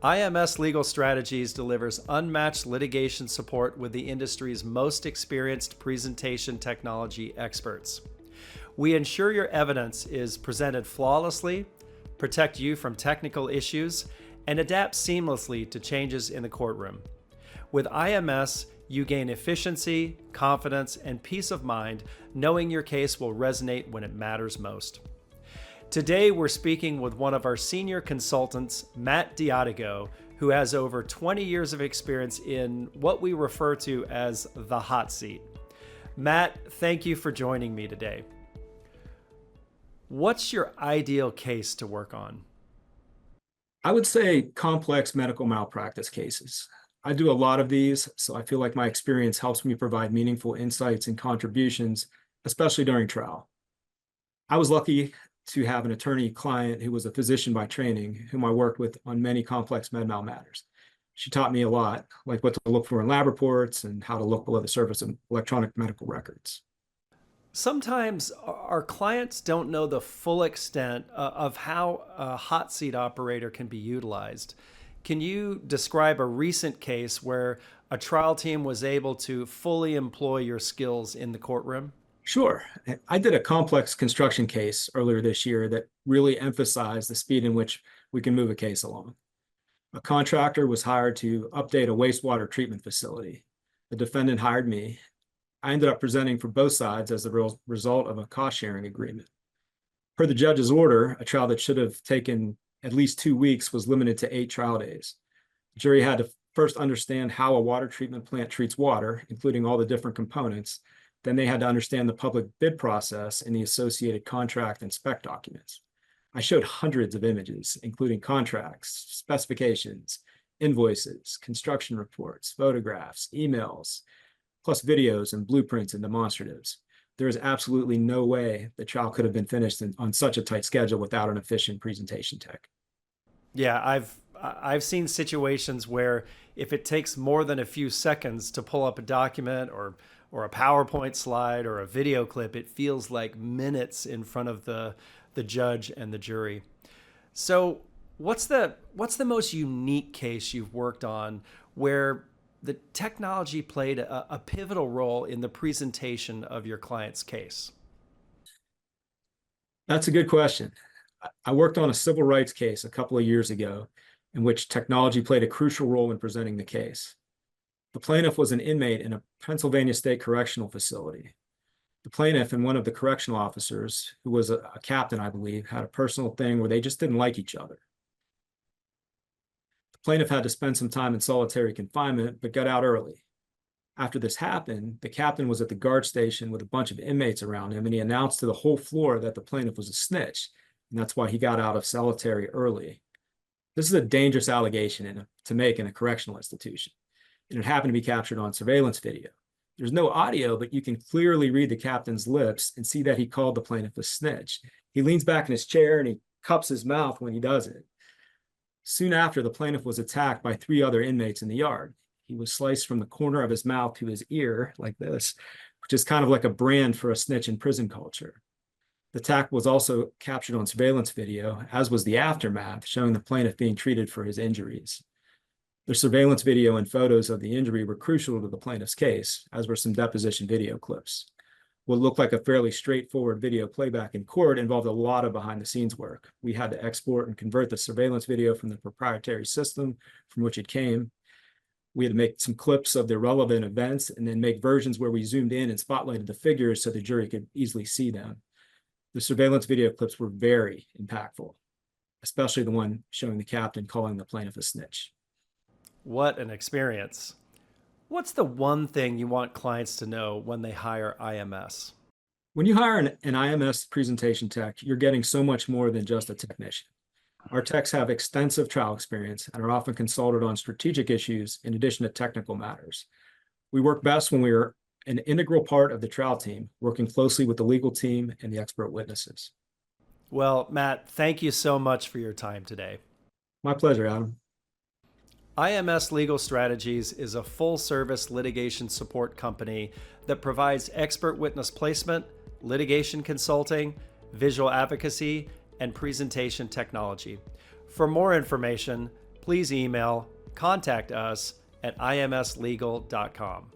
IMS Legal Strategies delivers unmatched litigation support with the industry's most experienced presentation technology experts. We ensure your evidence is presented flawlessly, protect you from technical issues, and adapt seamlessly to changes in the courtroom. With IMS, you gain efficiency, confidence, and peace of mind knowing your case will resonate when it matters most. Today, we're speaking with one of our senior consultants, Matt Diaddigo, who has over 20 years of experience in what we refer to as the hot seat. Matt, thank you for joining me today. What's your ideal case to work on? I would say complex medical malpractice cases. I do a lot of these, so I feel like my experience helps me provide meaningful insights and contributions, especially during trial. I was lucky to have an attorney client who was a physician by training, whom I worked with on many complex med mal matters. She taught me a lot, like what to look for in lab reports and how to look below the surface of electronic medical records. Sometimes our clients don't know the full extent of how a hot seat operator can be utilized. Can you describe a recent case where a trial team was able to fully employ your skills in the courtroom? Sure. I did a complex construction case earlier this year that really emphasized the speed in which we can move a case along. A contractor was hired to update a wastewater treatment facility. The defendant hired me. I ended up presenting for both sides as the result of a cost-sharing agreement. Per the judge's order, a trial that should have taken at least 2 weeks was limited to 8 trial days. The jury had to first understand how a water treatment plant treats water, including all the different components. Then they had to understand the public bid process and the associated contract and spec documents. I showed hundreds of images, including contracts, specifications, invoices, construction reports, photographs, emails, plus videos and blueprints and demonstratives. There is absolutely no way the trial could have been finished on such a tight schedule without an efficient presentation tech. Yeah, I've seen situations where if it takes more than a few seconds to pull up a document or a PowerPoint slide or a video clip, it feels like minutes in front of the judge and the jury. So what's the most unique case you've worked on where the technology played a pivotal role in the presentation of your client's case? That's a good question. I worked on a civil rights case a couple of years ago in which technology played a crucial role in presenting the case. The plaintiff was an inmate in a Pennsylvania State Correctional Facility. The plaintiff and one of the correctional officers, who was a captain, I believe, had a personal thing where they just didn't like each other. The plaintiff had to spend some time in solitary confinement, but got out early. After this happened, the captain was at the guard station with a bunch of inmates around him, and he announced to the whole floor that the plaintiff was a snitch, and that's why he got out of solitary early. This is a dangerous allegation to make in a correctional institution, and it happened to be captured on surveillance video. There's no audio, but you can clearly read the captain's lips and see that he called the plaintiff a snitch. He leans back in his chair and he cups his mouth when he does it. Soon after, the plaintiff was attacked by 3 other inmates in the yard. He was sliced from the corner of his mouth to his ear like this, which is kind of like a brand for a snitch in prison culture. The attack was also captured on surveillance video, as was the aftermath, showing the plaintiff being treated for his injuries. The surveillance video and photos of the injury were crucial to the plaintiff's case, as were some deposition video clips. What looked like a fairly straightforward video playback in court involved a lot of behind-the-scenes work. We had to export and convert the surveillance video from the proprietary system from which it came. We had to make some clips of the relevant events and then make versions where we zoomed in and spotlighted the figures so the jury could easily see them. The surveillance video clips were very impactful, especially the one showing the captain calling the plaintiff a snitch. What an experience. What's the one thing you want clients to know when they hire IMS? When you hire an IMS presentation tech, you're getting so much more than just a technician. Our techs have extensive trial experience and are often consulted on strategic issues in addition to technical matters. We work best when we are an integral part of the trial team, working closely with the legal team and the expert witnesses. Well, Matt, thank you so much for your time today. My pleasure, Adam. IMS Legal Strategies is a full-service litigation support company that provides expert witness placement, litigation consulting, visual advocacy, and presentation technology. For more information, please email contact us at imslegal.com.